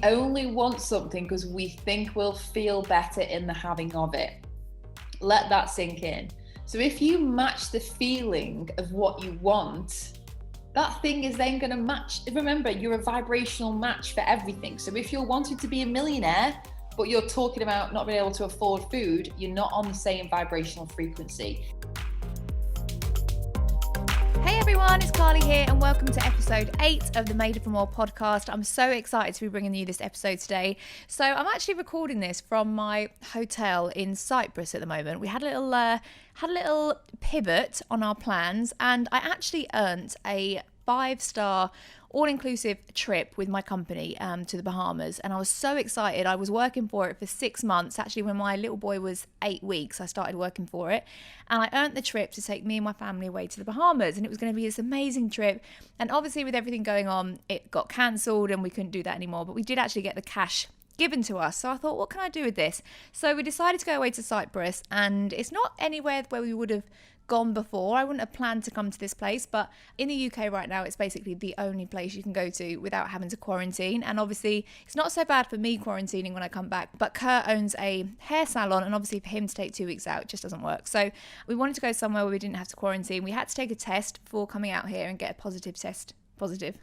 only want something because we think we'll feel better in the having of it. Let that sink in. So if you match the feeling of what you want, that thing is then going to match. Remember, you're a vibrational match for everything. So if you're wanting to be a millionaire, but you're talking about not being able to afford food, you're not on the same vibrational frequency. Hey everyone, it's Carly here and welcome to episode 8 of the Made for More podcast. I'm so excited to be bringing you this episode today. So I'm actually recording this from my hotel in Cyprus at the moment. We had a little pivot on our plans and I actually earned a 5-star all-inclusive trip with my company to the Bahamas, and I was so excited. I was working for it for 6 months. Actually, when my little boy was 8 weeks, I started working for it, and I earned the trip to take me and my family away to the Bahamas, and it was going to be this amazing trip. And obviously with everything going on, it got cancelled and we couldn't do that anymore, but we did actually get the cash given to us. So I thought, what can I do with this? So we decided to go away to Cyprus, and it's not anywhere where we would have gone before. I wouldn't have planned to come to this place, but in the UK right now, it's basically the only place you can go to without having to quarantine. And obviously, it's not so bad for me quarantining when I come back, but Kurt owns a hair salon, and obviously for him to take 2 weeks out, it just doesn't work. So we wanted to go somewhere where we didn't have to quarantine. We had to take a test before coming out here and get a negative test. But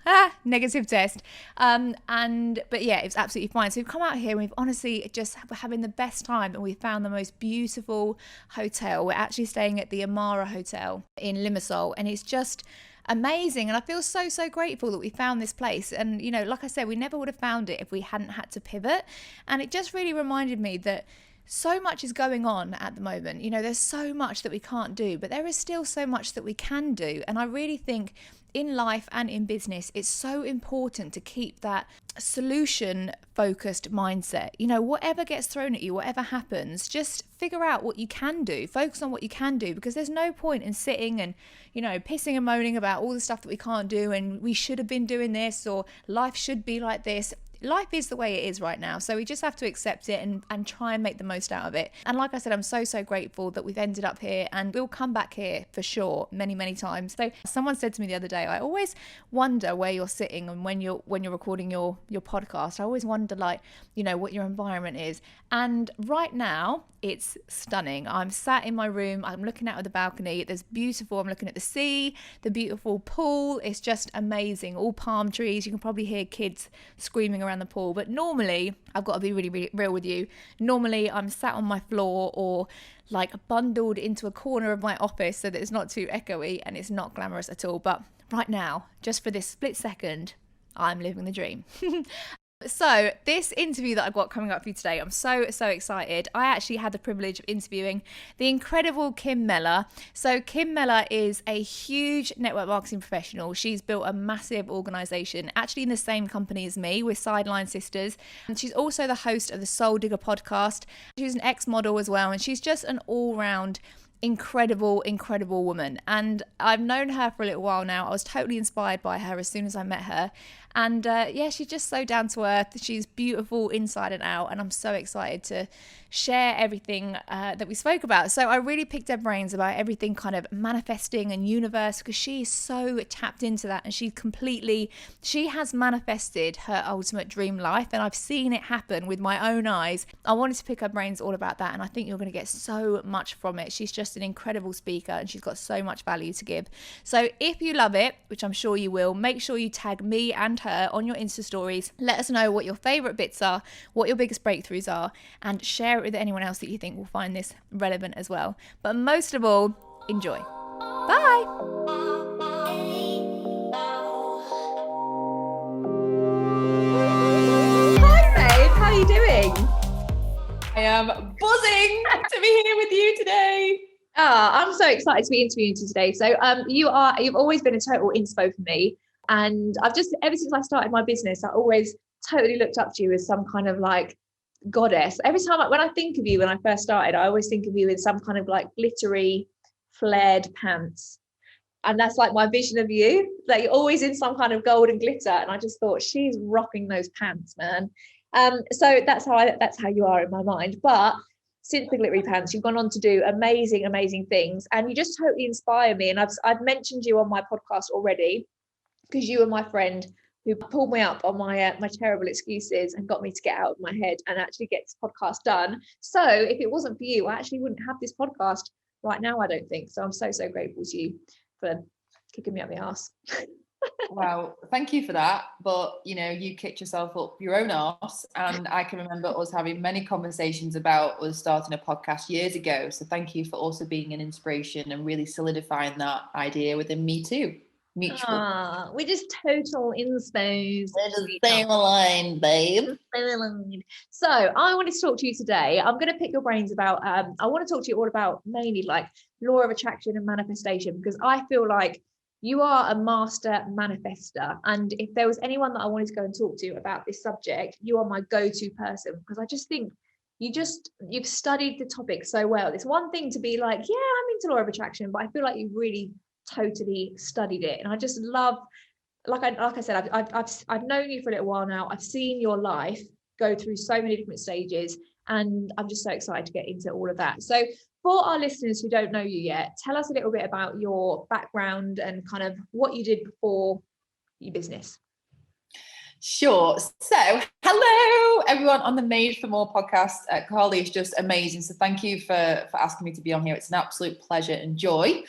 yeah, it was absolutely fine. So we've come out here and we've honestly we're having the best time, and we found the most beautiful hotel. We're actually staying at the Amara Hotel in Limassol, and it's just amazing. And I feel so grateful that we found this place. And you know, like I said, we never would have found it if we hadn't had to pivot. And it just really reminded me that so much is going on at the moment. You know, there's so much that we can't do, but there is still so much that we can do. And I really think in life and in business, it's so important to keep that solution focused mindset. You know, whatever gets thrown at you, whatever happens, just figure out what you can do, focus on what you can do, because there's no point in sitting and, you know, pissing and moaning about all the stuff that we can't do and we should have been doing this or life should be like this. Life is the way it is right now, so we just have to accept it and try and make the most out of it. And like I said, I'm so grateful that we've ended up here, and we'll come back here for sure many times. So someone said to me the other day, I always wonder where you're sitting and when you're recording your podcast. I always wonder, like, you know, what your environment is. And right now it's stunning. I'm sat in my room, I'm looking out of the balcony. There's beautiful, I'm looking at the sea, the beautiful pool. It's just amazing. All palm trees. You can probably hear kids screaming around the pool. But normally, I've got to be really real with you, normally I'm sat on my floor or like bundled into a corner of my office so that it's not too echoey and it's not glamorous at all. But right now, just for this split second, I'm living the dream. So this interview that I've got coming up for you today, I'm so excited. I actually had the privilege of interviewing the incredible Kim Mellor. So Kim Mellor is a huge network marketing professional. She's built a massive organisation, actually in the same company as me. We're Sideline Sisters. And she's also the host of the Soul Digger podcast. She's an ex-model as well, and she's just an all-round incredible woman. And I've known her for a little while now. I was totally inspired by her as soon as I met her. And yeah, she's just so down to earth. She's beautiful inside and out. And I'm so excited to share everything that we spoke about. So I really picked her brains about everything kind of manifesting and universe, because she is so tapped into that. And she has manifested her ultimate dream life. And I've seen it happen with my own eyes. I wanted to pick her brains all about that. And I think you're going to get so much from it. She's just an incredible speaker and she's got so much value to give. So if you love it, which I'm sure you will, make sure you tag me and her on your Insta stories. Let us know what your favorite bits are, what your biggest breakthroughs are, and share it with anyone else that you think will find this relevant as well. But most of all, enjoy. Bye. Hi babe, how are you doing? I am buzzing to be here with you today. I'm so excited to be interviewing you today. So you've always been a total inspo for me. And I've just, ever since I started my business, I always totally looked up to you as some kind of like goddess. Every time when I think of you when I first started, I always think of you in some kind of like glittery, flared pants. And that's like my vision of you. Like you're always in some kind of gold and glitter. And I just thought, she's rocking those pants, man. So that's how you are in my mind. But since the glittery pants, you've gone on to do amazing things, and you just totally inspire me. And I've mentioned you on my podcast already, because you and my friend who pulled me up on my my terrible excuses and got me to get out of my head and actually get this podcast done. So if it wasn't for you, I actually wouldn't have this podcast right now, I don't think. So I'm so grateful to you for kicking me up the arse. Wow, thank you for that. But you kicked yourself up your own arse, and I can remember us having many conversations about us starting a podcast years ago. So thank you for also being an inspiration and really solidifying that idea within me too. Mutual. We're just total inspos. We're just staying aligned, babe. So I wanted to talk to you today. I'm going to pick your brains about, I want to talk to you all about mainly like law of attraction and manifestation, because I feel like you are a master manifester. And if there was anyone that I wanted to go and talk to about this subject, you are my go-to person, because I just think you've studied the topic so well. It's one thing to be like, yeah, I'm into law of attraction, but I feel like you've really totally studied it. And I just love, like I said, I've known you for a little while now. I've seen your life go through so many different stages, and I'm just so excited to get into all of that. So for our listeners who don't know you yet, tell us a little bit about your background and kind of what you did before your business. Sure. So, hello everyone on the Made for More podcast. Carly is just amazing. So thank you for asking me to be on here. It's an absolute pleasure and joy.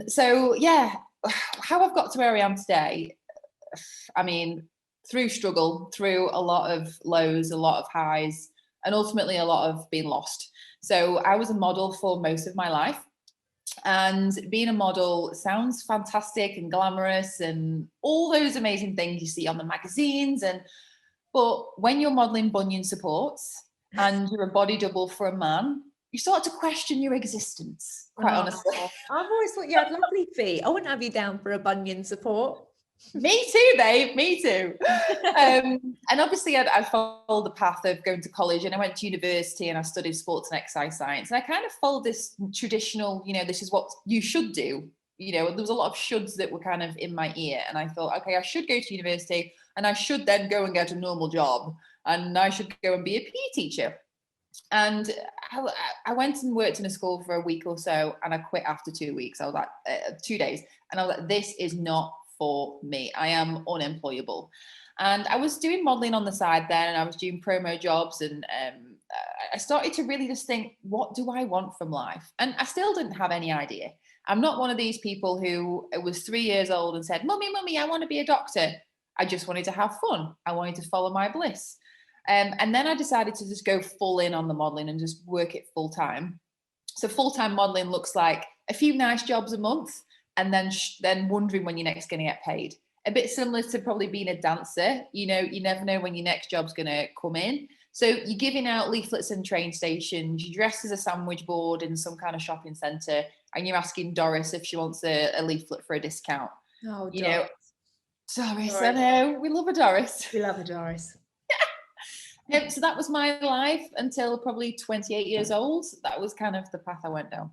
So yeah, how I've got to where I am today, I mean, through struggle, through a lot of lows, a lot of highs, and ultimately a lot of being lost. So I was a model for most of my life. And being a model sounds fantastic and glamorous and all those amazing things you see on the magazines. But when you're modeling bunion supports and you're a body double for a man, you start to question your existence, quite honestly. I've always thought you had lovely feet. I wouldn't have you down for a bunion support. Me too, babe. Me too. And obviously, I followed the path of going to college, and I went to university, and I studied sports and exercise science. And I kind of followed this traditional, this is what you should do. There was a lot of shoulds that were kind of in my ear, and I thought, okay, I should go to university, and I should then go and get a normal job, and I should go and be a PE teacher. And I went and worked in a school for a week or so, and I quit after 2 weeks. I was like 2 days, and I was like, this is not for me. I am unemployable. And I was doing modeling on the side then, and I was doing promo jobs, and I started to really just think, what do I want from life? And I still didn't have any idea. I'm not one of these people who was 3 years old and said, mummy, I want to be a doctor. I just wanted to have fun. I wanted to follow my bliss. And then I decided to just go full in on the modeling and just work it full time. So full-time modeling looks like a few nice jobs a month, and then wondering when you're next going to get paid. A bit similar to probably being a dancer. You never know when your next job's going to come in. So you're giving out leaflets in train stations, you dress as a sandwich board in some kind of shopping centre, and you're asking Doris if she wants a leaflet for a discount. Oh, Doris, I know. We love a Doris. We love a Doris. So that was my life until probably 28 years old. That was kind of the path I went down.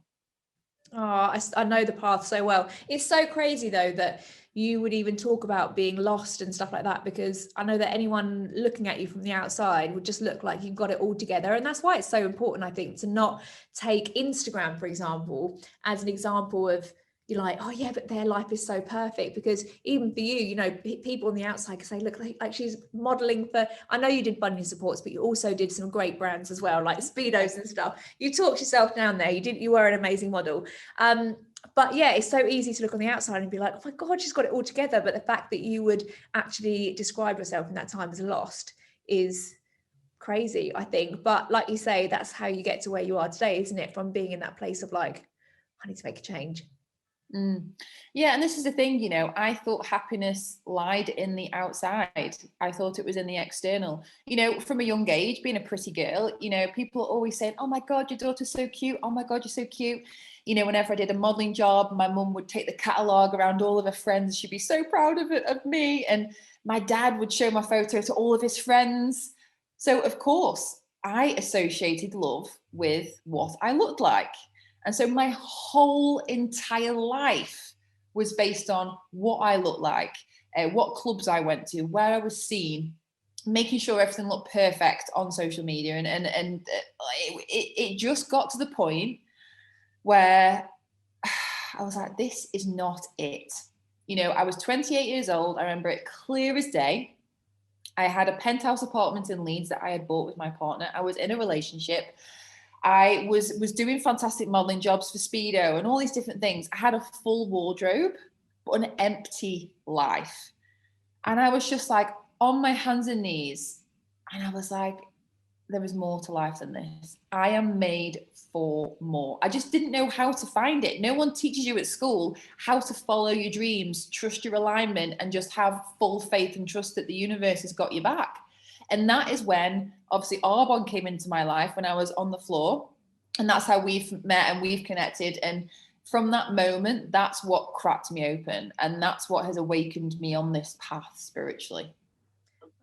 Oh, I know the path so well. It's so crazy though that you would even talk about being lost and stuff like that, because I know that anyone looking at you from the outside would just look like you've got it all together. And that's why it's so important, I think, to not take Instagram, for example, as an example of, you're like, oh yeah, but their life is so perfect. Because even for you, people on the outside can say, look, like she's modeling for, I know you did bunion supports, but you also did some great brands as well, like Speedos and stuff. You talked yourself down there. You were an amazing model. But yeah, it's so easy to look on the outside and be like, oh my God, she's got it all together. But the fact that you would actually describe yourself in that time as lost is crazy, I think. But like you say, that's how you get to where you are today, isn't it? From being in that place of like, I need to make a change. Yeah, and this is the thing, I thought happiness lied in the outside. I thought it was in the external. From a young age, being a pretty girl, people are always saying, oh my God, your daughter's so cute. Oh my God, you're so cute. Whenever I did a modeling job, my mum would take the catalogue around all of her friends. She'd be so proud of me. And my dad would show my photo to all of his friends. So of course, I associated love with what I looked like. And so my whole entire life was based on what I looked like, what clubs I went to, where I was seen, making sure everything looked perfect on social media. And it just got to the point where I was like, this is not it. You know, I was 28 years old. I remember it clear as day. I had a penthouse apartment in Leeds that I had bought with my partner. I was in a relationship. I was doing fantastic modeling jobs for Speedo and all these different things. I had a full wardrobe, but an empty life. And I was just like on my hands and knees. And I was like, there is more to life than this. I am made for more. I just didn't know how to find it. No one teaches you at school how to follow your dreams, trust your alignment, and just have full faith and trust that the universe has got your back. And that is when obviously Arbonne came into my life when I was on the floor. And that's how we've met and we've connected. And from that moment, that's what cracked me open. And that's what has awakened me on this path spiritually.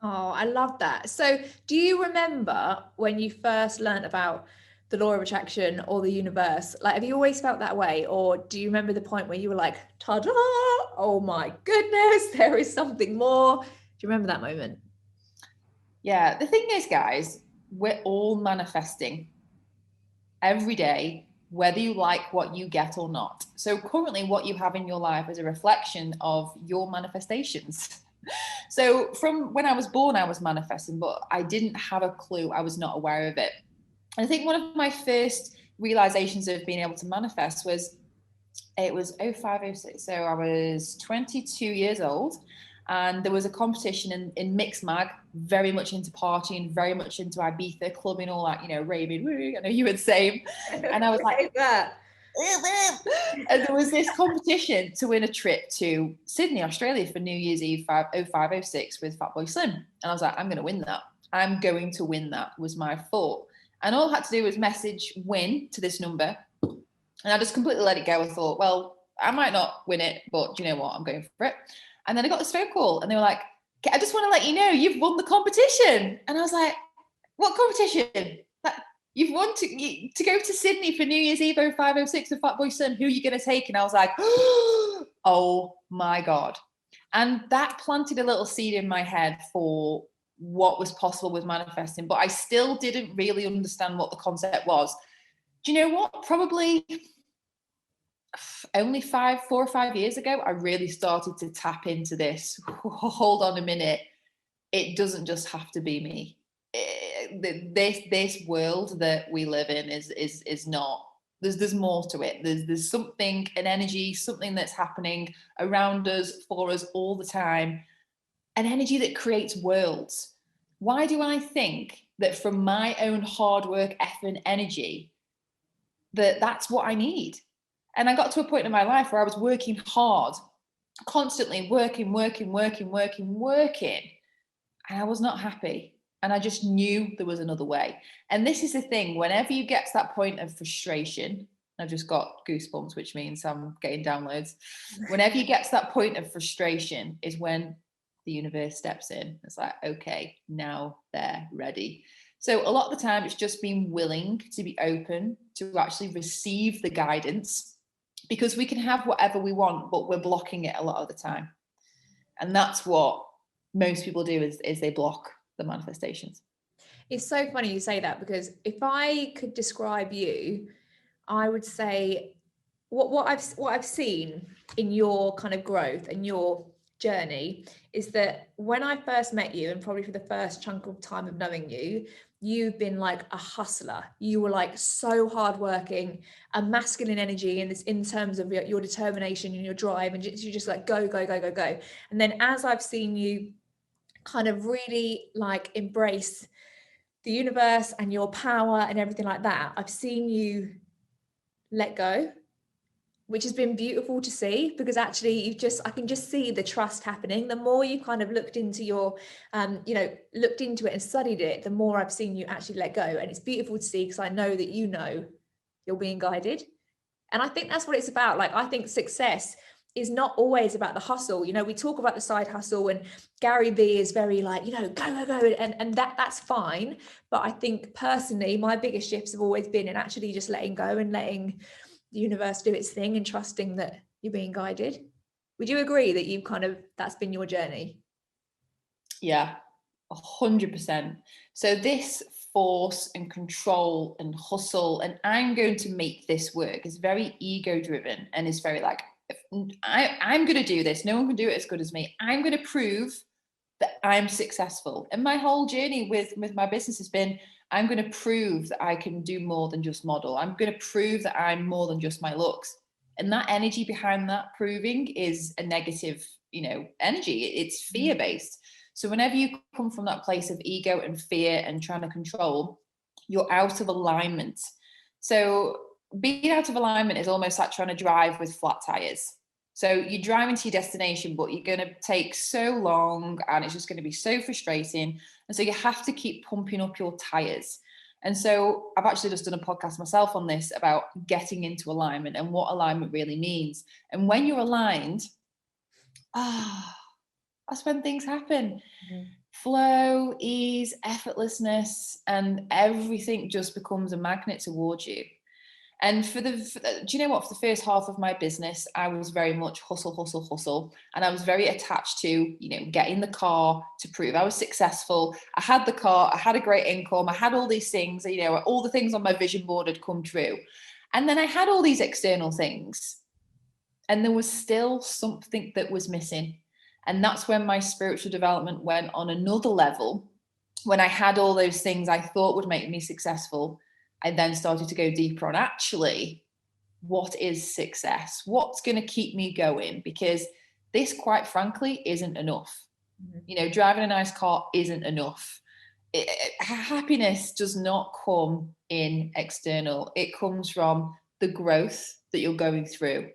Oh, I love that. So do you remember when you first learned about the law of attraction or the universe? Like, have you always felt that way? Or do you remember the point where you were like, ta-da, oh my goodness, there is something more? Do you remember that moment? Yeah, the thing is, guys, we're all manifesting every day, whether you like what you get or not. So currently what you have in your life is a reflection of your manifestations. So from when I was born, I was manifesting, but I didn't have a clue. I was not aware of it. And I think one of my first realizations of being able to manifest was, it was 0506. So I was 22 years old. And there was a competition in Mix Mag, very much into partying, very much into Ibiza, clubbing, all that, you know, raving. I know you were the same. And I was like, that. And there was this competition to win a trip to Sydney, Australia for New Year's Eve 0506 with Fatboy Slim. And I was like, I'm going to win that. I'm going to win that, was my thought. And all I had to do was message win to this number. And I just completely let it go. I thought, well, I might not win it, but do you know what? I'm going for it. And then I got this phone call and they were like, I just want to let you know you've won the competition. And I was like, what competition? Like, you've won to go to Sydney for New Year's Eve 0506 with Fatboy Slim. Who are you going to take? And I was like, oh my God. And that planted a little seed in my head for what was possible with manifesting. But I still didn't really understand what the concept was. Do you know what? Probably only 4 or 5 years ago, I really started to tap into this. Hold on a minute. It doesn't just have to be me. This world that we live in is not. There's more to it. There's something, an energy, something that's happening around us, for us all the time. An energy that creates worlds. Why do I think that from my own hard work, effort, and energy, that's what I need? And I got to a point in my life where I was working hard, constantly working. And I was not happy. And I just knew there was another way. And this is the thing, whenever you get to that point of frustration, I've just got goosebumps, which means I'm getting downloads. Whenever you get to that point of frustration is when the universe steps in. It's like, okay, now they're ready. So a lot of the time it's just being willing to be open to actually receive the guidance, because we can have whatever we want, but we're blocking it a lot of the time. And that's what most people do is they block the manifestations. It's so funny you say that, because if I could describe you, I would say what I've seen in your kind of growth and your journey is that when I first met you, and probably for the first chunk of time of knowing you, you've been like a hustler. You were like so hardworking, a masculine energy in terms of your determination and your drive, and you just like go. And then as I've seen you kind of really like embrace the universe and your power and everything like that, I've seen you let go, which has been beautiful to see, because actually I can just see the trust happening. The more you kind of looked into looked into it and studied it, the more I've seen you actually let go. And it's beautiful to see, because I know that you're being guided. And I think that's what it's about. Like, I think success is not always about the hustle. You know, we talk about the side hustle, and Gary Vee is very like, go. And that's fine. But I think personally, my biggest shifts have always been in actually just letting go and letting the universe do its thing and trusting that you're being guided. Would you agree that that's been your journey? Yeah, 100%. So this force and control and hustle, and I'm going to make this work, is very ego driven, and is very like, I'm going to do this. No one can do it as good as me. I'm going to prove that I'm successful. And my whole journey with my business has been, I'm going to prove that I can do more than just model. I'm going to prove that I'm more than just my looks. And that energy behind that proving is a negative, energy. It's fear-based. So whenever you come from that place of ego and fear and trying to control, you're out of alignment. So being out of alignment is almost like trying to drive with flat tires. So you're driving to your destination, but you're going to take so long and it's just going to be so frustrating. And so you have to keep pumping up your tires. And so I've actually just done a podcast myself on this about getting into alignment and what alignment really means. And when you're aligned, that's when things happen. Mm-hmm. Flow, ease, effortlessness, and everything just becomes a magnet towards you. And do you know what? For the first half of my business, I was very much hustle. And I was very attached to, getting the car to prove I was successful. I had the car, I had a great income, I had all these things, all the things on my vision board had come true. And then I had all these external things. And there was still something that was missing. And that's when my spiritual development went on another level. When I had all those things I thought would make me successful, I then started to go deeper on actually, what is success? What's going to keep me going? Because this, quite frankly, isn't enough. Mm-hmm. Driving a nice car isn't enough. Happiness does not come in external. It comes from the growth that you're going through,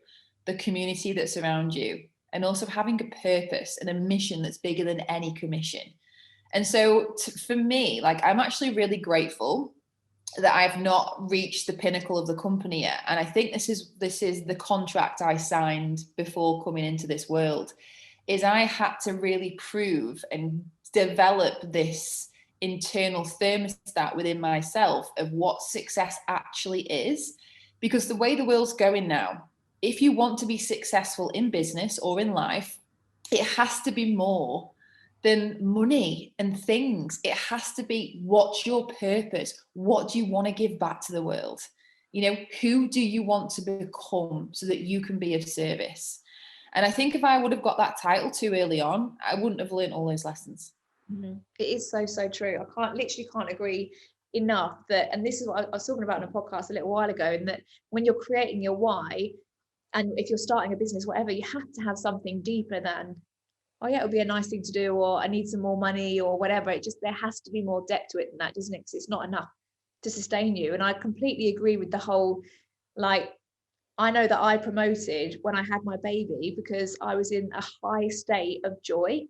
the community that's around you, and also having a purpose and a mission that's bigger than any commission. And so for me, I'm actually really grateful that I've not reached the pinnacle of the company yet. And I think this is the contract I signed before coming into this world, is I had to really prove and develop this internal thermostat within myself of what success actually is. Because the way the world's going now, if you want to be successful in business or in life, it has to be more than money and things. It has to be, what's your purpose? What do you want to give back to the world? Who do you want to become so that you can be of service? And I think if I would have got that title too early on, I wouldn't have learned all those lessons. Mm-hmm. It is so true. I can't agree enough that, and this is what I was talking about in a podcast a little while ago, and that when you're creating your why, and if you're starting a business, whatever, you have to have something deeper than, oh yeah, it would be a nice thing to do, or I need some more money, or whatever. There has to be more depth to it than that, doesn't it? Because it's not enough to sustain you. And I completely agree with the whole, I know that I promoted when I had my baby because I was in a high state of joy.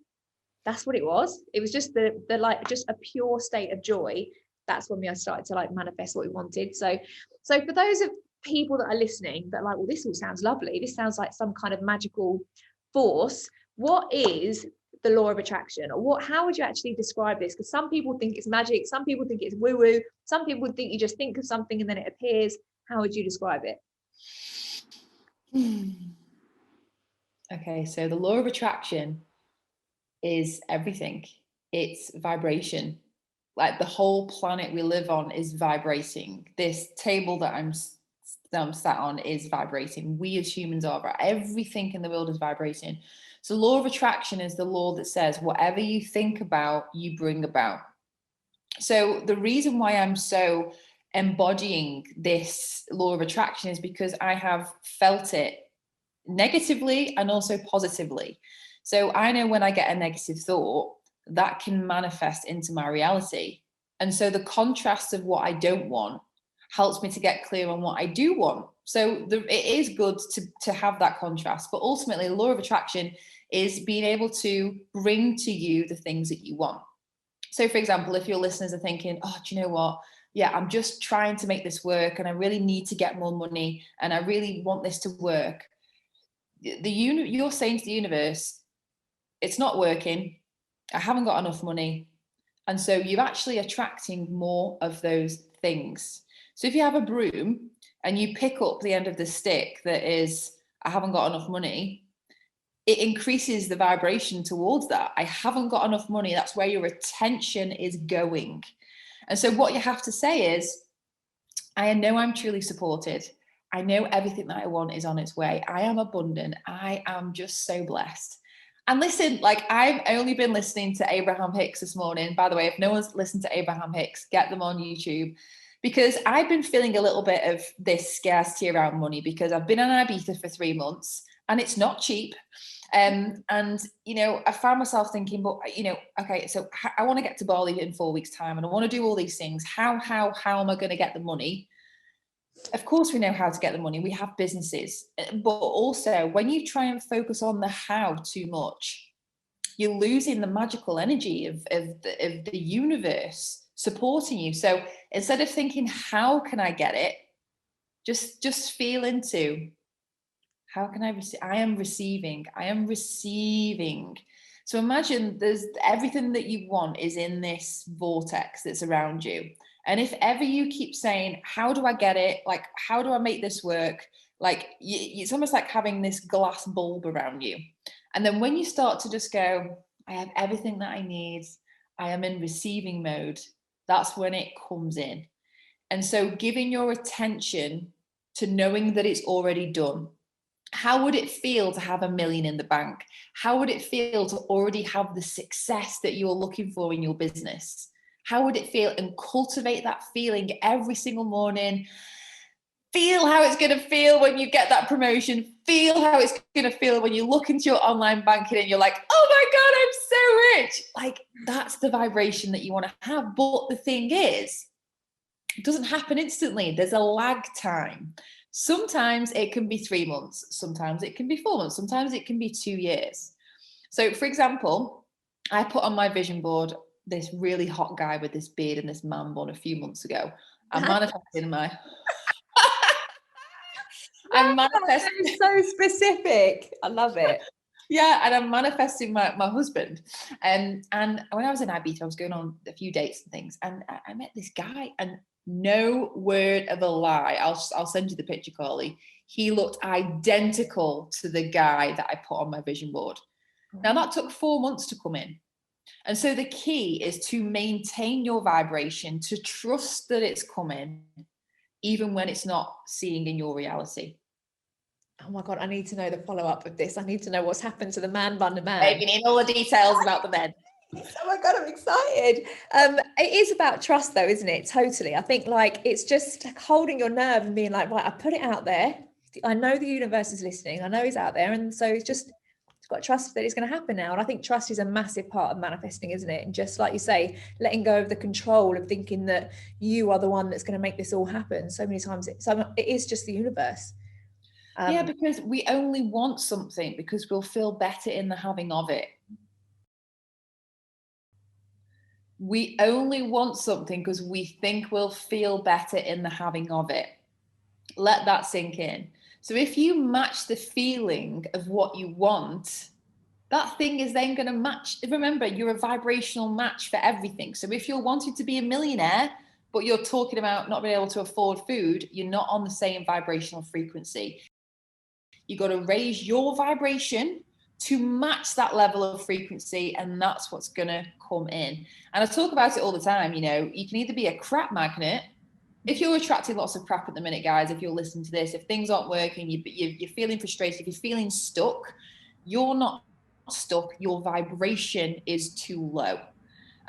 That's what it was. It was just just a pure state of joy. That's when I started to manifest what we wanted. So for those of people that are listening that well, this all sounds lovely. This sounds like some kind of magical force. What is the law of attraction? Or how would you actually describe this? Because some people think it's magic, some people think it's woo-woo, some people think you just think of something and then it appears. How would you describe it? Okay, so the law of attraction is everything. It's vibration. The whole planet we live on is vibrating. This table that I'm sat on is vibrating. We as humans are. Everything in the world is vibrating. So law of attraction is the law that says whatever you think about, you bring about. So the reason why I'm so embodying this law of attraction is because I have felt it negatively and also positively. So I know when I get a negative thought, that can manifest into my reality. And so the contrast of what I don't want helps me to get clear on what I do want. So it is good to have that contrast, but ultimately the law of attraction is being able to bring to you the things that you want. So for example, if your listeners are thinking, oh, do you know what? Yeah, I'm just trying to make this work and I really need to get more money and I really want this to work. You're saying to the universe, it's not working. I haven't got enough money. And so you're actually attracting more of those things. So if you have a broom and you pick up the end of the stick that is, I haven't got enough money, it increases the vibration towards that. I haven't got enough money. That's where your attention is going. And so what you have to say is, I know I'm truly supported. I know everything that I want is on its way. I am abundant. I am just so blessed. And listen, like I've only been listening to Abraham Hicks this morning. By the way, if no one's listened to Abraham Hicks, get them on YouTube, because I've been feeling a little bit of this scarcity around money because I've been on Ibiza for 3 months and it's not cheap. And, you know, I found myself thinking, but, you know, okay, so I want to get to Bali in 4 weeks' time and I want to do all these things. How am I going to get the money? Of course, we know how to get the money. We have businesses. But also, when you try and focus on the how too much, you're losing the magical energy of the universe supporting you. So instead of thinking, how can I get it? Just feel into, how can I receive? I am receiving. I am receiving. So imagine there's everything that you want is in this vortex that's around you. And if ever you keep saying, how do I get it? Like, how do I make this work? Like, it's almost like having this glass bulb around you. And then when you start to just go, I have everything that I need, I am in receiving mode, that's when it comes in. And so giving your attention to knowing that it's already done. How would it feel to have $1 million in the bank? How would it feel to already have the success that you're looking for in your business? How would it feel? And cultivate that feeling every single morning. Feel how it's going to feel when you get that promotion. Feel how it's going to feel when you look into your online banking and you're like, oh my God, I'm so rich. Like, that's the vibration that you want to have. But the thing is, it doesn't happen instantly. There's a lag time. Sometimes it can be 3 months. Sometimes it can be 4 months. Sometimes it can be 2 years. So, for example, I put on my vision board this really hot guy with this beard and this man bun a few months ago. I'm manifesting my... I'm manifesting... So specific. I love it. Yeah, and I'm manifesting my husband. And when I was in Ibiza, I was going on a few dates and things, and I met this guy, and no word of a lie, I'll send you the picture, Carly. He looked identical to the guy that I put on my vision board. Now, that took 4 months to come in. And so the key is to maintain your vibration, to trust that it's coming, even when it's not seeing in your reality. Oh my God, I need to know the follow-up of this. I need to know what's happened to the man bun man. Maybe need all the details about the men. Oh my God, I'm excited. It is about trust though, isn't it? Totally. I think like it's just holding your nerve and being like, right, I put it out there. I know the universe is listening. I know he's out there. And so it's got to trust that it's going to happen now. And I think trust is a massive part of manifesting, isn't it? And just like you say, letting go of the control of thinking that you are the one that's going to make this all happen. So many times it is just the universe. Yeah, because we only want something because we'll feel better in the having of it. We only want something because we think we'll feel better in the having of it. Let that sink in. So if you match the feeling of what you want, that thing is then going to match. Remember, you're a vibrational match for everything. So if you're wanting to be a millionaire, but you're talking about not being able to afford food, you're not on the same vibrational frequency. You got to raise your vibration to match that level of frequency, and that's what's going to come in. And I talk about it all the time. You know, you can either be a crap magnet. If you're attracting lots of crap at the minute, guys, if you're listening to this, if things aren't working, you're feeling frustrated, if you're feeling stuck, you're not stuck. Your vibration is too low.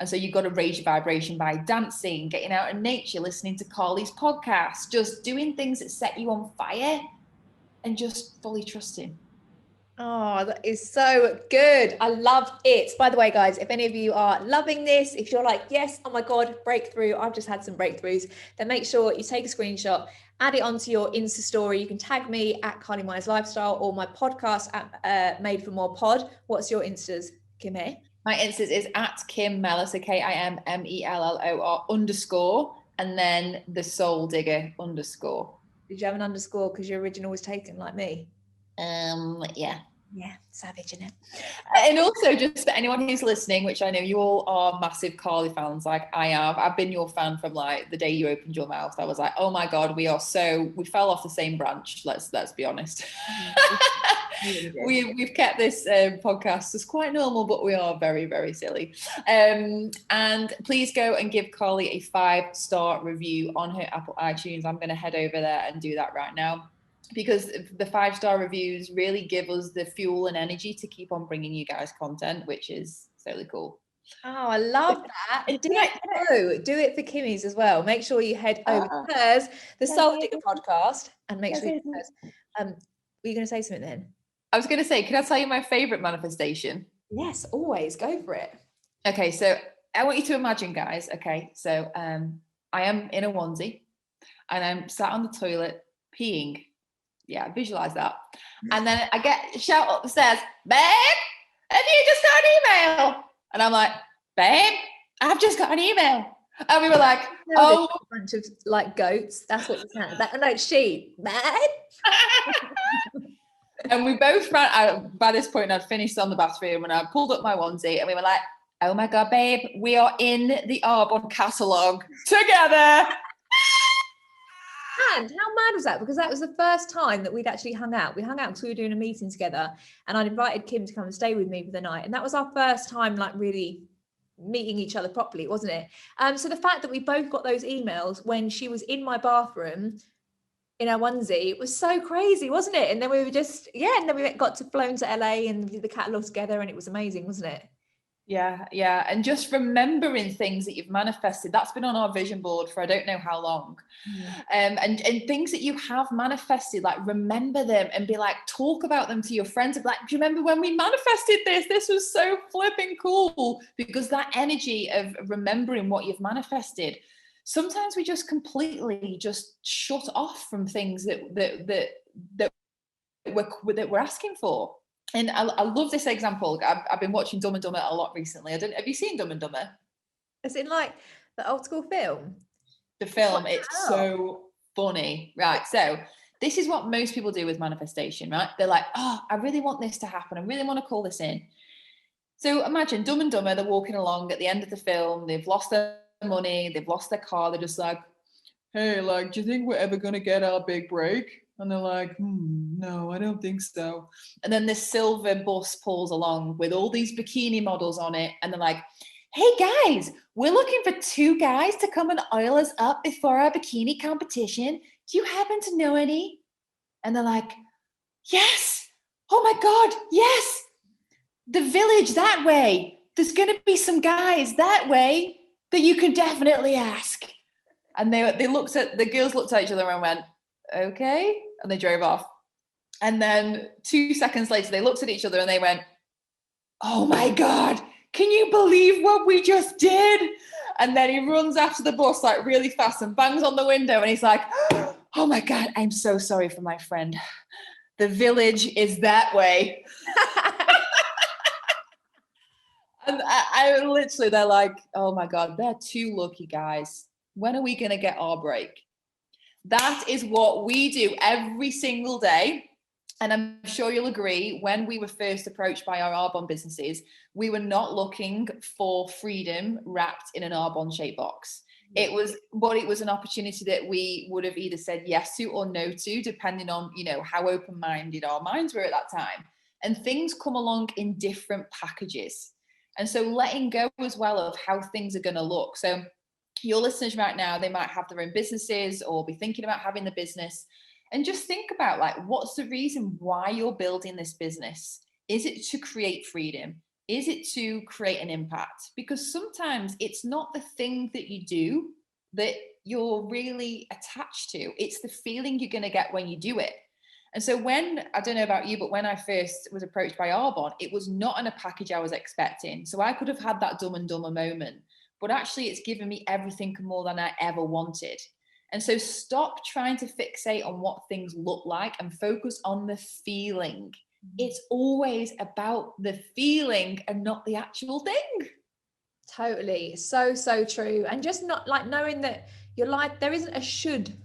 And so you've got to raise your vibration by dancing, getting out in nature, listening to Carly's podcast, just doing things that set you on fire, and just fully trusting. Oh, that is so good. I love it. By the way, guys, if any of you are loving this, if you're like, yes, oh my God, breakthrough, I've just had some breakthroughs, then make sure you take a screenshot, add it onto your Insta story. You can tag me at Carly Myers Lifestyle or my podcast at Made for More Pod. What's your Instas, Kim? My Instas is at Kim Mellor, so KIMMELLOR _ and then the Soul Digger _ Did you have an underscore because your original was taken like me? Yeah, savage, isn't it? And also, just for anyone who's listening, which I know you all are massive Carly fans, like I am. I've been your fan from like the day you opened your mouth. I was like, oh my God, we fell off the same branch. Let's be honest. We've kept this podcast as quite normal, but we are very, very silly. And please go and give Carly a 5-star review on her Apple iTunes. I'm going to head over there and do that right now. because the 5-star reviews really give us the fuel and energy to keep on bringing you guys content, which is totally cool. Oh, I love that. Do it for Kimmy's as well. Make sure you head over to hers, the Soul Digger podcast, and make sure you hers. Were you going to say something then? I was going to say, can I tell you my favorite manifestation? Yes, always. Go for it. Okay, so I want you to imagine, guys. Okay, so I am in a onesie and I'm sat on the toilet peeing. Yeah, visualize that. And then I get a shout up the stairs, babe, have you just got an email? And I'm like, babe, I've just got an email. And we were like, oh, a bunch of like goats. That's what you sound. No, sheep, babe. And we both ran out. By this point, I'd finished on the bathroom and I pulled up my onesie and we were like, oh my God, babe, we are in the Arbonne catalogue together. And how mad was that? Because that was the first time that we'd actually hung out. We hung out because we were doing a meeting together and I'd invited Kim to come and stay with me for the night. And that was our first time like really meeting each other properly, wasn't it? So the fact that we both got those emails when she was in my bathroom in our onesie, it was so crazy, wasn't it? And then we were just, and then we got to flown to LA and did the catalogue together and it was amazing, wasn't it? Yeah. And just remembering things that you've manifested, that's been on our vision board for I don't know how long. And things that you have manifested, like remember them and be like, talk about them to your friends. And be like, do you remember when we manifested this? This was so flipping cool. Because that energy of remembering what you've manifested, sometimes we just completely just shut off from things that we're asking for. And I love this example. I've been watching Dumb and Dumber a lot recently. Have you seen Dumb and Dumber? Is it like the old school film? The film, it's so funny. Right, so this is what most people do with manifestation, right? They're like, oh, I really want this to happen. I really want to call this in. So imagine Dumb and Dumber, they're walking along at the end of the film. They've lost their money. They've lost their car. They're just like, hey, like, do you think we're ever going to get our big break? And they're like, no, I don't think so. And then this silver bus pulls along with all these bikini models on it. And they're like, hey guys, we're looking for 2 guys to come and oil us up before our bikini competition. Do you happen to know any? And they're like, yes. Oh my God, yes. The village that way. There's going to be some guys that way that you can definitely ask. And the girls looked at each other and went, okay. And they drove off. And then 2 seconds later, they looked at each other and they went, oh my God, can you believe what we just did? And then he runs after the bus like really fast and bangs on the window. And he's like, oh my God, I'm so sorry for my friend. The village is that way. And I literally, they're like, oh my God, they're 2 lucky guys. When are we going to get our break? That is what we do every single day. And I'm sure you'll agree, when we were first approached by our Arbonne businesses, we were not looking for freedom wrapped in an Arbonne shaped box. It was an opportunity that we would have either said yes to or no to, depending on, how open-minded our minds were at that time. And things come along in different packages. And so letting go as well of how things are going to look. So your listeners right now, they might have their own businesses or be thinking about having the business, and just think about like, what's the reason why you're building this business? Is it to create freedom? Is it to create an impact? Because sometimes it's not the thing that you do that you're really attached to. It's the feeling you're going to get when you do it. And so I don't know about you, but when I first was approached by Arbonne, it was not in a package I was expecting. So I could have had that Dumb and Dumber moment. But actually it's given me everything more than I ever wanted. And so stop trying to fixate on what things look like and focus on the feeling. It's always about the feeling and not the actual thing. Totally. So true. And just not like knowing that your life, there isn't a should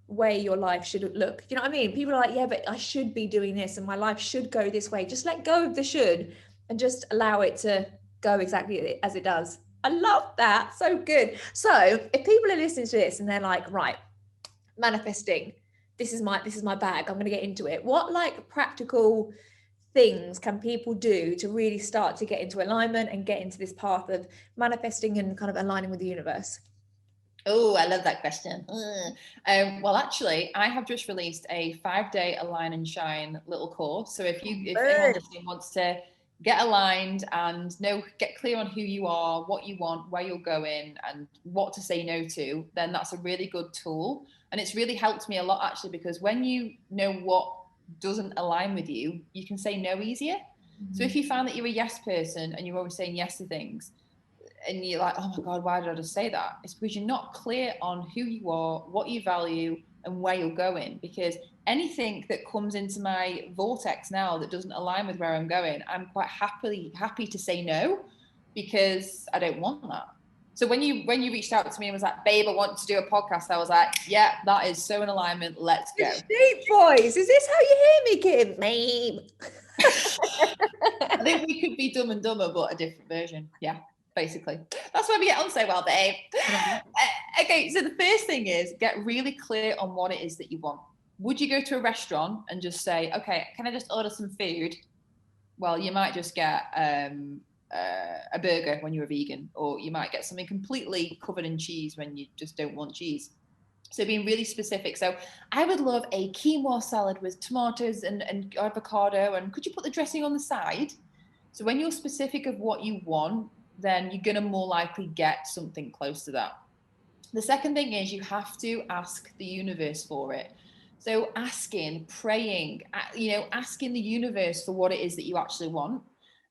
way your life should look. You know what I mean? People are like, yeah, but I should be doing this and my life should go this way. Just let go of the should and just allow it to go exactly as it does. I love that. So good. So if people are listening to this and they're like, right, manifesting, this is my bag, I'm going to get into it. What like practical things can people do to really start to get into alignment and get into this path of manifesting and kind of aligning with the universe? Oh, I love that question. Well, actually, I have just released a 5-day Align and Shine little course. So if anyone listening wants to get aligned and get clear on who you are, what you want, where you're going, and what to say no to, then that's a really good tool. And it's really helped me a lot, actually, because when you know what doesn't align with you, you can say no easier. So if you find that you're a yes person and you're always saying yes to things, and you're like, oh my God, why did I just say that? It's because you're not clear on who you are, what you value, and where you're going. Because anything that comes into my vortex now that doesn't align with where I'm going, I'm quite happy to say no, because I don't want that. So when you reached out to me and was like, babe, I want to do a podcast, I was like, yeah, that is so in alignment. Let's go. Deep voice. Is this how you hear me, Kim? Babe. I think we could be Dumb and Dumber, but a different version. Yeah, basically. That's why we get on so well, babe. Okay, so the first thing is get really clear on what it is that you want. Would you go to a restaurant and just say, okay, can I just order some food? Well, you might just get a burger when you're a vegan, or you might get something completely covered in cheese when you just don't want cheese. So being really specific. So I would love a quinoa salad with tomatoes and avocado, and could you put the dressing on the side? So when you're specific of what you want, then you're going to more likely get something close to that. The second thing is you have to ask the universe for it. So asking, praying, asking the universe for what it is that you actually want.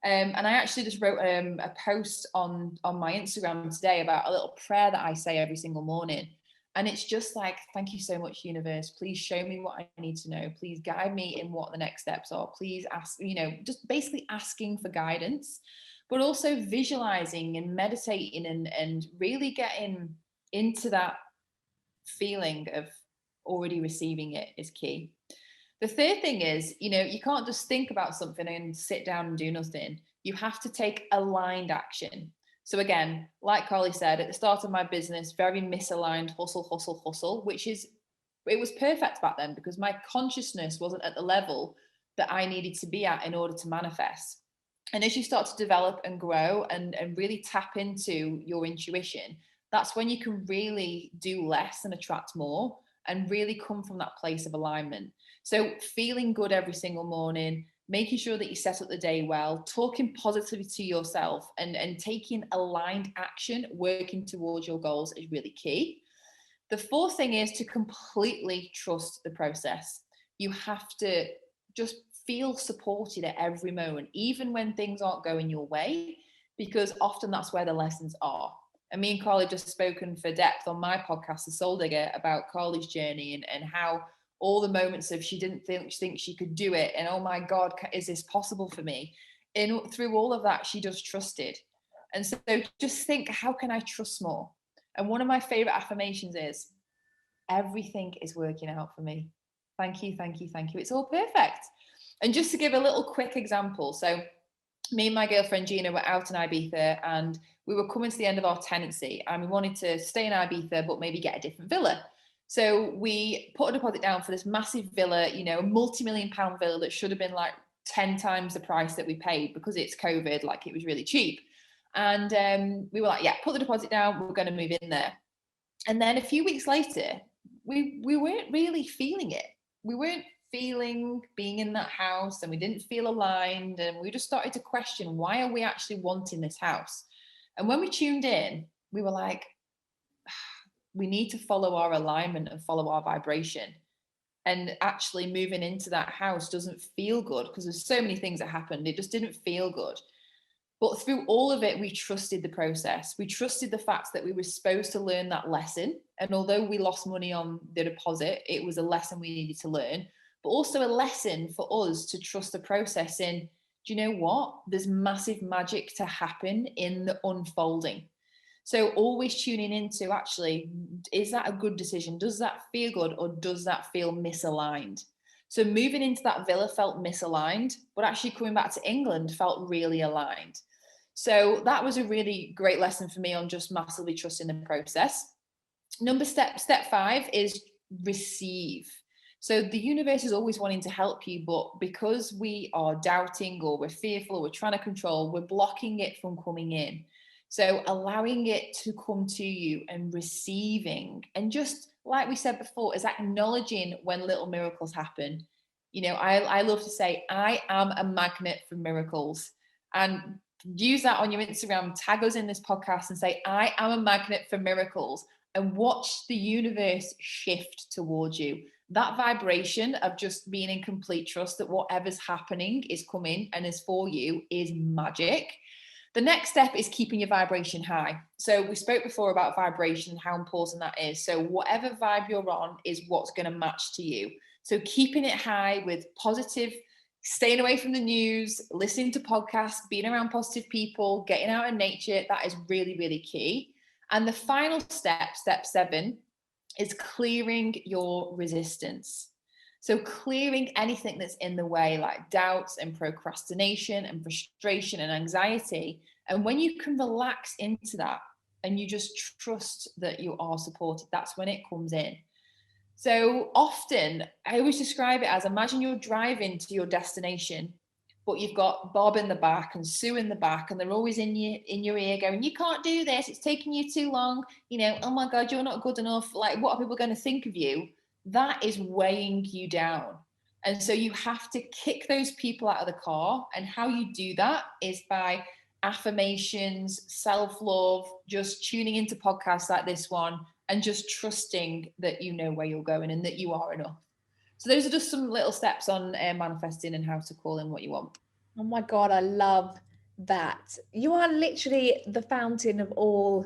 And I actually just wrote a post on my Instagram today about a little prayer that I say every single morning. And it's just like, thank you so much, universe. Please show me what I need to know. Please guide me in what the next steps are. Please ask, just basically asking for guidance, but also visualizing and meditating and really getting into that feeling of already receiving it is key. The third thing is, you can't just think about something and sit down and do nothing. You have to take aligned action. So again, like Carly said, at the start of my business, very misaligned, hustle, which it was perfect back then because my consciousness wasn't at the level that I needed to be at in order to manifest. And as you start to develop and grow and really tap into your intuition, that's when you can really do less and attract more and really come from that place of alignment. So feeling good every single morning, making sure that you set up the day well, talking positively to yourself and taking aligned action, working towards your goals is really key. The fourth thing is to completely trust the process. You have to just feel supported at every moment, even when things aren't going your way, because often that's where the lessons are. And me and Carly just spoken for depth on my podcast, The Soul Digger, about Carly's journey and how all the moments of she didn't think she could do it. And oh my God, is this possible for me? And through all of that, she just trusted. And so just think, how can I trust more? And one of my favorite affirmations is, everything is working out for me. Thank you, thank you, thank you. It's all perfect. And just to give a little quick example. So me and my girlfriend Gina were out in Ibiza and we were coming to the end of our tenancy and we wanted to stay in Ibiza, but maybe get a different villa. So we put a deposit down for this massive villa, a multi-million-pound villa that should have been like 10 times the price that we paid because it's COVID, like it was really cheap. And we were like, yeah, put the deposit down, we're going to move in there. And then a few weeks later, we weren't really feeling it. We weren't feeling being in that house and we didn't feel aligned. And we just started to question, why are we actually wanting this house? And when we tuned in, we were like, we need to follow our alignment and follow our vibration. And actually moving into that house doesn't feel good because there's so many things that happened. It just didn't feel good. But through all of it, we trusted the process. We trusted the fact that we were supposed to learn that lesson. And although we lost money on the deposit, it was a lesson we needed to learn, but also a lesson for us to trust the process in, do you know what? There's massive magic to happen in the unfolding. So always tuning into, actually, is that a good decision? Does that feel good or does that feel misaligned? So moving into that villa felt misaligned, but actually coming back to England felt really aligned. So that was a really great lesson for me on just massively trusting the process. Step 5 is receive. So the universe is always wanting to help you, but because we are doubting or we're fearful or we're trying to control, we're blocking it from coming in. So allowing it to come to you and receiving, and just like we said before, is acknowledging when little miracles happen. You know, I love to say, I am a magnet for miracles. And use that on your Instagram, tag us in this podcast and say, I am a magnet for miracles, and watch the universe shift towards you. That vibration of just being in complete trust that whatever's happening is coming and is for you is magic. The next step is keeping your vibration high. So we spoke before about vibration and how important that is. So whatever vibe you're on is what's going to match to you. So keeping it high with positive, staying away from the news, listening to podcasts, being around positive people, getting out in nature, that is really, really key. And the final step, step 7, is clearing your resistance. So clearing anything that's in the way, like doubts and procrastination and frustration and anxiety. And when you can relax into that and you just trust that you are supported, that's when it comes in. So often I always describe it as, imagine you're driving to your destination, but you've got Bob in the back and Sue in the back, and they're always in your ear going, you can't do this, it's taking you too long, you know, oh my God, you're not good enough, like what are people going to think of you? That is weighing you down. And so you have to kick those people out of the car. And how you do that is by affirmations, self-love, just tuning into podcasts like this one, and just trusting that you know where you're going and that you are enough. So those are just some little steps on manifesting and how to call in what you want. Oh my God, I love that. You are literally the fountain of all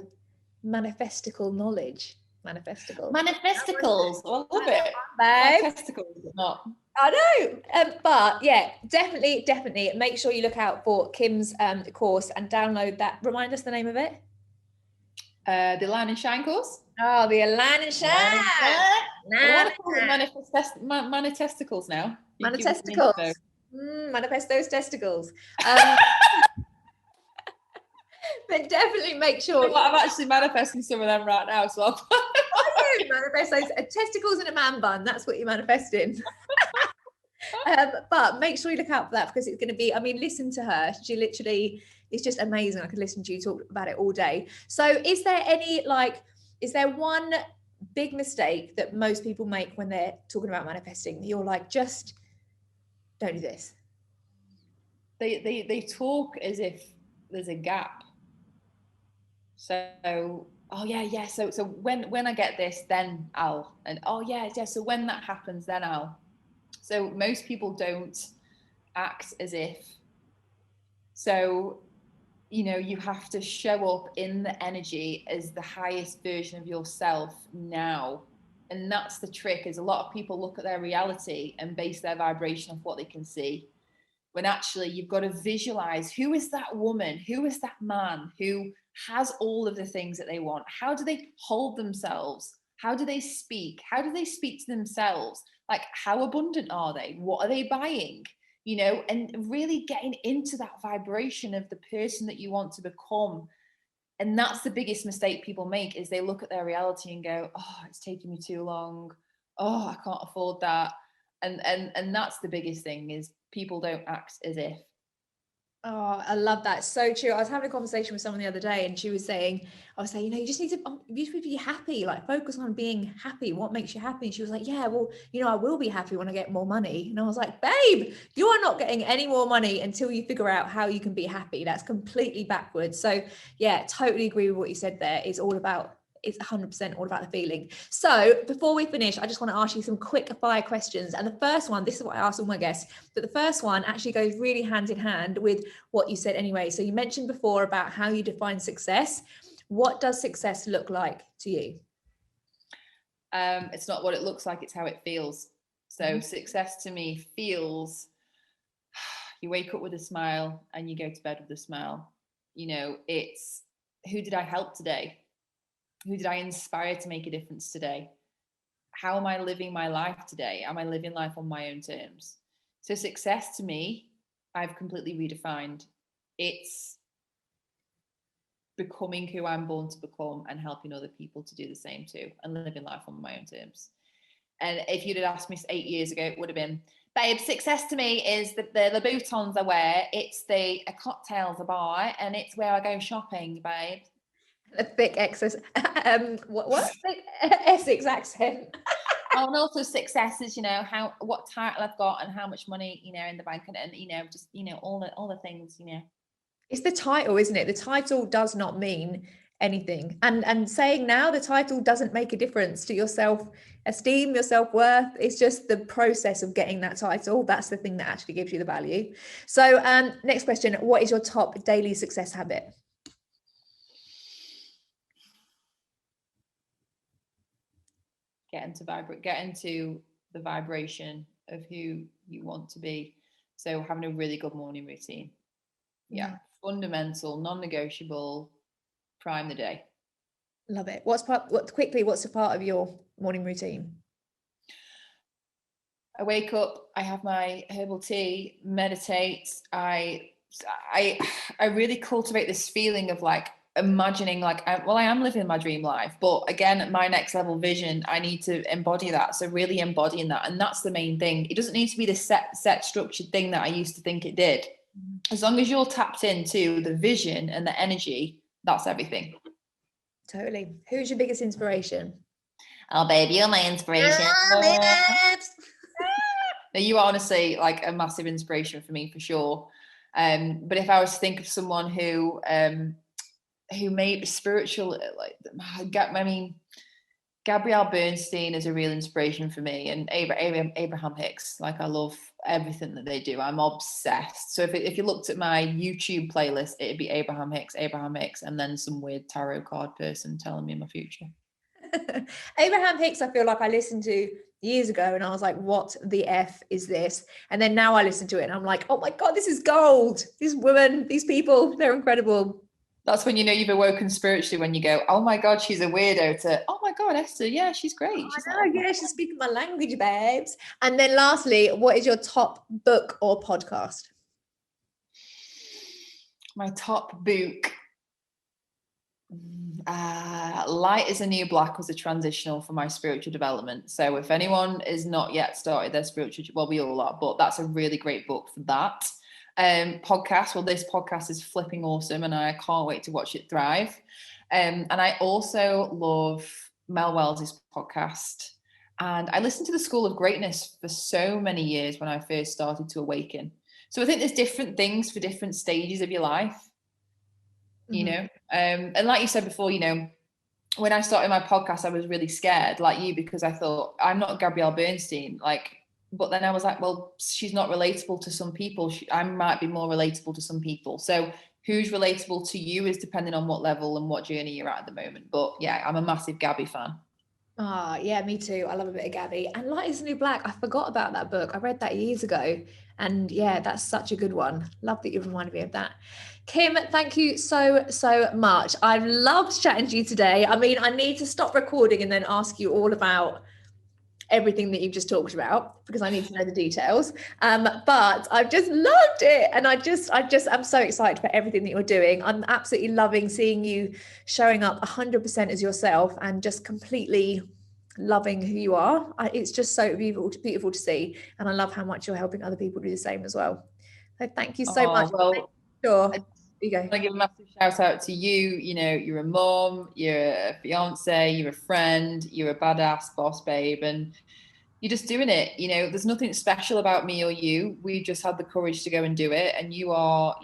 manifestical knowledge. Manifesticles. Manifesticles. I love it. Babe. Like testicles, but not. I know. But yeah, definitely make sure you look out for Kim's course and download that. Remind us the name of it. The Align and Shine course. Oh, the Align and Shine. I want to call it manifesticles now. Manifesticles. Manifest those testicles. But definitely make sure. You know what, I'm actually manifesting some of them right now, so I'll manifest those testicles in a man bun. That's what you're manifesting. But make sure you look out for that, because it's going to be, I mean, listen to her. She literally is just amazing. I could listen to you talk about it all day. So is there one big mistake that most people make when they're talking about manifesting? You're like, just don't do this. They talk as if there's a gap. So, oh yeah. So when I get this, then I'll, and oh yeah. So when that happens, then I'll. So most people don't act as if. So, you know, you have to show up in the energy as the highest version of yourself now. And that's the trick, is a lot of people look at their reality and base their vibration off what they can see. When actually you've got to visualize, who is that woman? Who is that man who has all of the things that they want? How do they hold themselves? How do they speak? How do they speak to themselves? Like, how abundant are they? What are they buying? You know, and really getting into that vibration of the person that you want to become. And that's the biggest mistake people make, is they look at their reality and go, oh, it's taking me too long. Oh, I can't afford that. And that's the biggest thing, is people don't act as if. Oh, I love that. So true. I was having a conversation with someone the other day, and she was saying, I was saying, you know, you just need to be happy, like focus on being happy. What makes you happy? And she was like, yeah, well, you know, I will be happy when I get more money. And I was like, babe, you are not getting any more money until you figure out how you can be happy. That's completely backwards. So yeah, totally agree with what you said there. It's 100% all about the feeling. So before we finish, I just want to ask you some quick fire questions. And the first one, this is what I ask all my guests, but the first one actually goes really hand in hand with what you said anyway. So you mentioned before about how you define success. What does success look like to you? It's not what it looks like, it's how it feels. So success to me feels, you wake up with a smile and you go to bed with a smile. You know, it's, who did I help today? Who did I inspire to make a difference today? How am I living my life today? Am I living life on my own terms? So success to me, I've completely redefined. It's becoming who I'm born to become and helping other people to do the same too, and living life on my own terms. And if you'd have asked me 8 years ago, it would have been, babe, success to me is the Louboutins I wear, it's the cocktails I buy, and it's where I go shopping, babe. A thick excess, what? Thick Essex accent. Oh, and also success is, what title I've got and how much money, in the bank, and just, all the things, It's the title, isn't it? The title does not mean anything. And saying now the title doesn't make a difference to your self-esteem, your self-worth. It's just the process of getting that title. That's the thing that actually gives you the value. So next question, what is your top daily success habit? Get into the vibration of who you want to be. So having a really good morning routine. Yeah. Fundamental, non-negotiable, prime the day. Love it. What's a part of your morning routine? I wake up, I have my herbal tea, meditate. I really cultivate this feeling of like imagining I am living my dream life, but again, my next level vision, I need to embody that. So really embodying that. And that's the main thing. It doesn't need to be the set structured thing that I used to think it did. As long as you're tapped into the vision and the energy, that's everything. Totally. Who's your biggest inspiration? Oh, baby, you're my inspiration. Now, you are honestly like a massive inspiration for me, for sure. But if I was to think of someone who made spiritual, Gabrielle Bernstein is a real inspiration for me, and Abraham Hicks. Like, I love everything that they do. I'm obsessed. So if you looked at my YouTube playlist, it'd be Abraham Hicks, and then some weird tarot card person telling me my future. Abraham Hicks, I feel like I listened to years ago and I was like, what the F is this? And then now I listen to it and I'm like, oh my God, this is gold. These women, these people, they're incredible. That's when you've awoken spiritually, when you go, oh my God, she's a weirdo, to, oh my God, Esther, yeah, she's great. She's speaking my language, babes. And then lastly, what is your top book or podcast? My top book, Light is a New Black was a transitional for my spiritual development. So if anyone is not yet started their spiritual, well, we all are, but that's a really great book for that. Podcast, well, this podcast is flipping awesome and I can't wait to watch it thrive. And I also love Mel Wells' podcast, and I listened to The School of Greatness for so many years when I first started to awaken. So I think there's different things for different stages of your life, and like you said before, when I started my podcast, I was really scared, like you, because I thought, I'm not Gabrielle Bernstein, but then I was like, well, she's not relatable to some people. I might be more relatable to some people. So who's relatable to you is depending on what level and what journey you're at the moment. But yeah, I'm a massive Gabby fan. Yeah, me too. I love a bit of Gabby. And Light is a New Black, I forgot about that book. I read that years ago. And yeah, that's such a good one. Love that you reminded me of that. Kim, thank you so much. I've loved chatting to you today. I mean, I need to stop recording and then ask you all about everything that you've just talked about, because I need to know the details. But I've just loved it. And I'm so excited for everything that you're doing. I'm absolutely loving seeing you showing up 100% as yourself and just completely loving who you are. It's just so beautiful to see. And I love how much you're helping other people do the same as well. So thank you so much. Well, sure. You go. I want to give a massive shout out to you. You're a mom, you're a fiance, you're a friend, you're a badass boss babe, and you're just doing it. There's nothing special about me or you. We just had the courage to go and do it. And you are,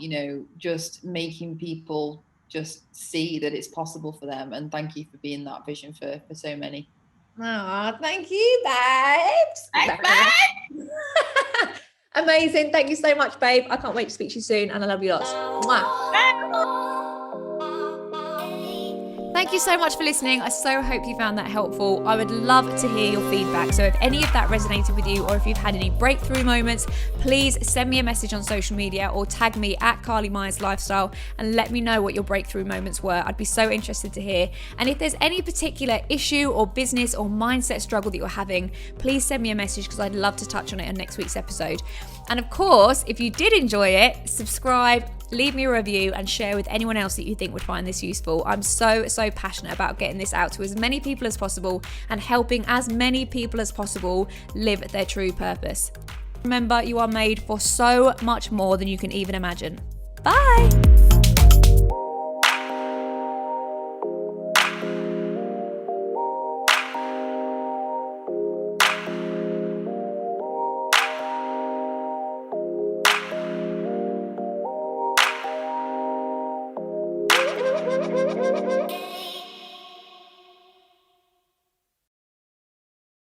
just making people just see that it's possible for them. And thank you for being that vision for so many. Oh, thank you, babes. Thanks, babe. Amazing. Thank you so much, babe. I can't wait to speak to you soon, and I love you lots. Mwah. Thank you so much for listening. I so hope you found that helpful. I would love to hear your feedback. So if any of that resonated with you, or if you've had any breakthrough moments, please send me a message on social media or tag me at Carly Myers Lifestyle and let me know what your breakthrough moments were. I'd be so interested to hear. And if there's any particular issue or business or mindset struggle that you're having, please send me a message, because I'd love to touch on it in next week's episode. And of course, if you did enjoy it, subscribe, leave me a review and share with anyone else that you think would find this useful. I'm so passionate about getting this out to as many people as possible and helping as many people as possible live their true purpose. Remember, you are made for so much more than you can even imagine. Bye! Hey.